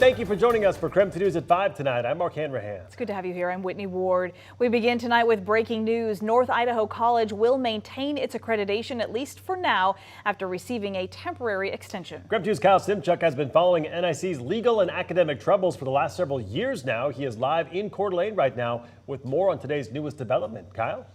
Thank you for joining us for KREM News at 5 tonight. I'm Mark Hanrahan. It's good to have you here. I'm Whitney Ward. We begin tonight with breaking news. North Idaho College will maintain its accreditation, at least for now, after receiving a temporary extension. KREM News' Kyle Simchuk has been following NIC's legal and academic troubles for the last several years now. He is live in Coeur d'Alene right now with more on today's newest development. Kyle?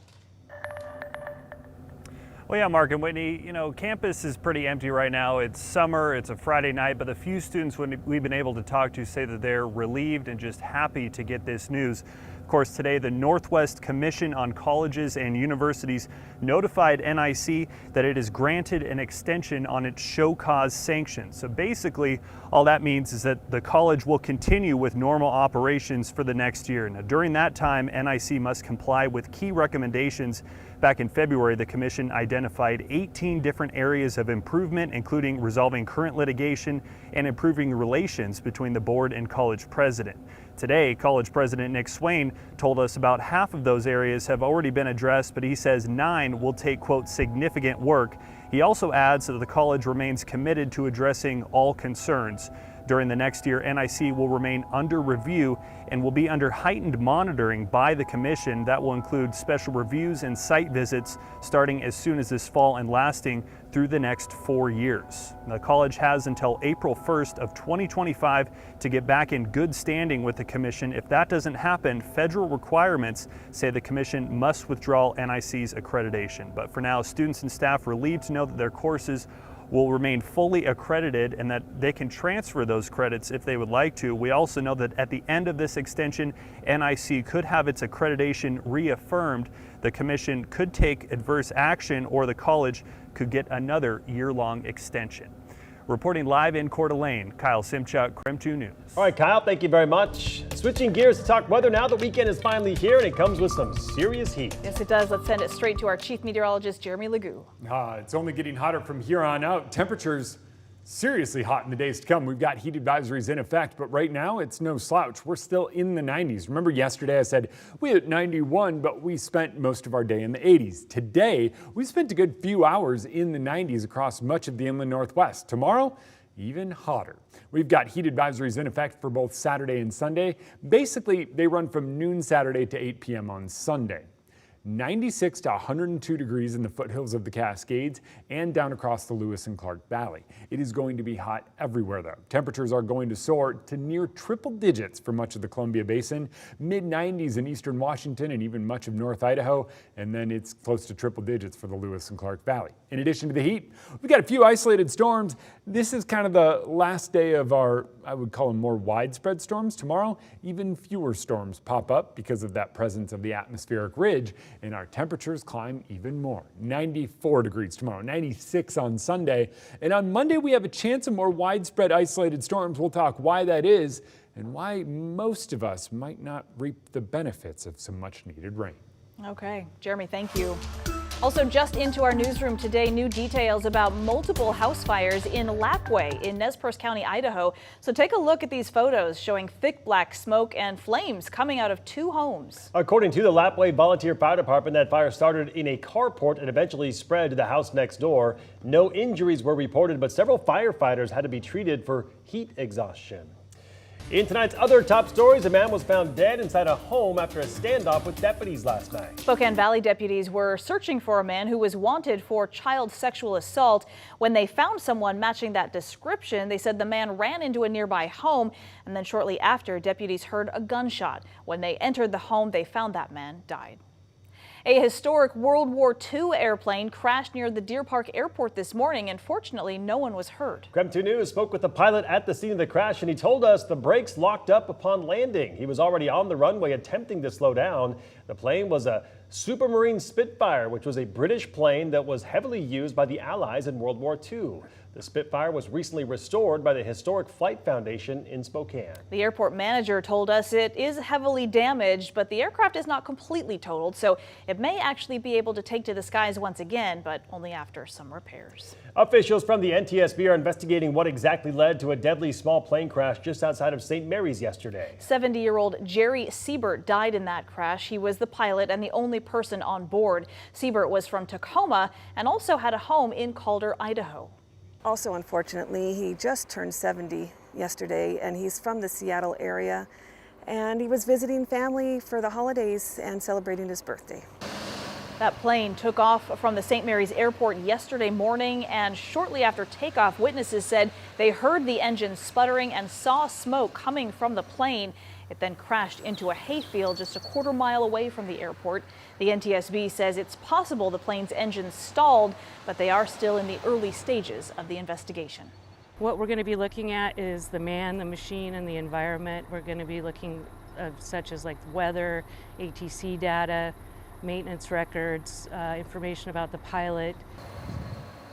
Well, yeah, Mark and Whitney, campus is pretty empty right now. It's summer, it's a Friday night, but the few students we've been able to talk to say that they're relieved and just happy to get this news. Of course, today the Northwest Commission on Colleges and Universities notified NIC that it has granted an extension on its show cause sanction. So basically, all that means is that the college will continue with normal operations for the next year. Now, during that time, NIC must comply with key recommendations. Back in February, the commission identified 18 different areas of improvement, including resolving current litigation and improving relations between the board and college president. Today, college president Nick Swain told us about half of those areas have already been addressed, but he says 9 will take, quote, significant work. He also adds that the college remains committed to addressing all concerns. During the next year, NIC will remain under review and will be under heightened monitoring by the commission. That will include special reviews and site visits starting as soon as this fall and lasting through the next 4 years. The college has until April 1st of 2025 to get back in good standing with the commission. If that doesn't happen, federal requirements say the commission must withdraw NIC's accreditation. But for now, students and staff relieved to know that their courses will remain fully accredited and that they can transfer those credits if they would like to. We also know that at the end of this extension, NIC could have its accreditation reaffirmed. The commission could take adverse action or the college could get another year-long extension. Reporting live in Coeur d'Alene, Kyle Simchuk, KREM 2 News. All right, Kyle, thank you very much. Switching gears to talk weather now. The weekend is finally here and it comes with some serious heat. Yes, it does. Let's send it straight to our chief meteorologist, Jeremy Legoo. It's only getting hotter from here on out. Temperatures seriously hot in the days to come. We've got heat advisories in effect, but right now it's no slouch. We're still in the 90s. Remember yesterday I said we hit 91, but we spent most of our day in the 80s. Today, we spent a good few hours in the 90s across much of the inland Northwest. Tomorrow, even hotter. We've got heat advisories in effect for both Saturday and Sunday. Basically, they run from noon Saturday to 8 p.m. on Sunday. 96 to 102 degrees in the foothills of the Cascades and down across the Lewis and Clark Valley. It is going to be hot everywhere though. Temperatures are going to soar to near triple digits for much of the Columbia Basin, mid-90s in eastern Washington and even much of North Idaho, and then it's close to triple digits for the Lewis and Clark Valley. In addition to the heat, we've got a few isolated storms. This is kind of the last day of our, I would call them more widespread storms. Tomorrow, even fewer storms pop up because of that presence of the atmospheric ridge, and our temperatures climb even more. 94 degrees tomorrow, 96 on Sunday, and on Monday we have a chance of more widespread isolated storms. We'll talk why that is and why most of us might not reap the benefits of some much needed rain. Okay, Jeremy, thank you. Also, just into our newsroom today, new details about multiple house fires in Lapwai in Nez Perce County, Idaho. So take a look at these photos showing thick black smoke and flames coming out of 2 homes. According to the Lapwai Volunteer Fire Department, that fire started in a carport and eventually spread to the house next door. No injuries were reported, but several firefighters had to be treated for heat exhaustion. In tonight's other top stories, a man was found dead inside a home after a standoff with deputies last night. Spokane Valley deputies were searching for a man who was wanted for child sexual assault. When they found someone matching that description, they said the man ran into a nearby home, and then shortly after, deputies heard a gunshot. When they entered the home, they found that man died. A historic World War II airplane crashed near the Deer Park Airport this morning, and fortunately, no one was hurt. KREM 2 News spoke with the pilot at the scene of the crash, and he told us the brakes locked up upon landing. He was already on the runway attempting to slow down. The plane was a Supermarine Spitfire, which was a British plane that was heavily used by the Allies in World War II. The Spitfire was recently restored by the Historic Flight Foundation in Spokane. The airport manager told us it is heavily damaged, but the aircraft is not completely totaled, so it may actually be able to take to the skies once again, but only after some repairs. Officials from the NTSB are investigating what exactly led to a deadly small plane crash just outside of St. Mary's yesterday. 70-year-old Jerry Siebert died in that crash. He was the pilot and the only person on board. Siebert was from Tacoma and also had a home in Calder, Idaho. Also, unfortunately, he just turned 70 yesterday, and he's from the Seattle area. And he was visiting family for the holidays and celebrating his birthday. That plane took off from the St. Mary's airport yesterday morning, and shortly after takeoff, witnesses said they heard the engine sputtering and saw smoke coming from the plane. It then crashed into a hayfield just a quarter mile away from the airport. The NTSB says it's possible the plane's engine stalled, but they are still in the early stages of the investigation. What we're going to be looking at is the man, the machine, and the environment. We're going to be looking such as like weather, ATC data, maintenance records, information about the pilot.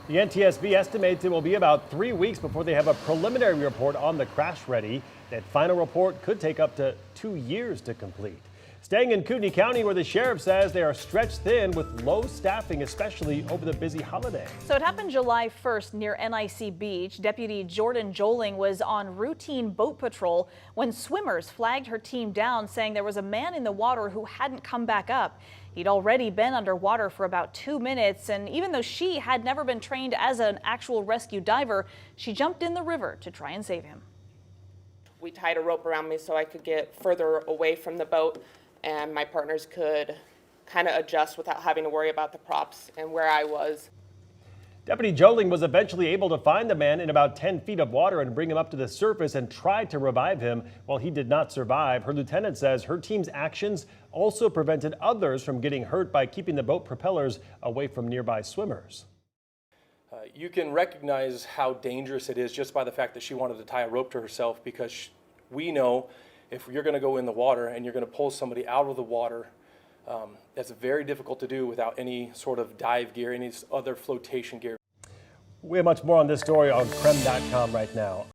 The NTSB estimates it will be about 3 weeks before they have a preliminary report on the crash ready. That final report could take up to 2 years to complete. Staying in Kootenai County, where the sheriff says they are stretched thin with low staffing, especially over the busy holiday. So it happened July 1st near NIC Beach. Deputy Jordan Joling was on routine boat patrol when swimmers flagged her team down, saying there was a man in the water who hadn't come back up. He'd already been underwater for about 2 minutes, and even though she had never been trained as an actual rescue diver, she jumped in the river to try and save him. We tied a rope around me so I could get further away from the boat, and my partners could kind of adjust without having to worry about the props and where I was. Deputy Joling was eventually able to find the man in about 10 feet of water and bring him up to the surface and tried to revive him. While he did not survive, her lieutenant says her team's actions also prevented others from getting hurt by keeping the boat propellers away from nearby swimmers. You can recognize how dangerous it is just by the fact that she wanted to tie a rope to herself, because we know if you're going to go in the water and you're going to pull somebody out of the water, that's very difficult to do without any sort of dive gear, any other flotation gear. We have much more on this story on KREM.com right now.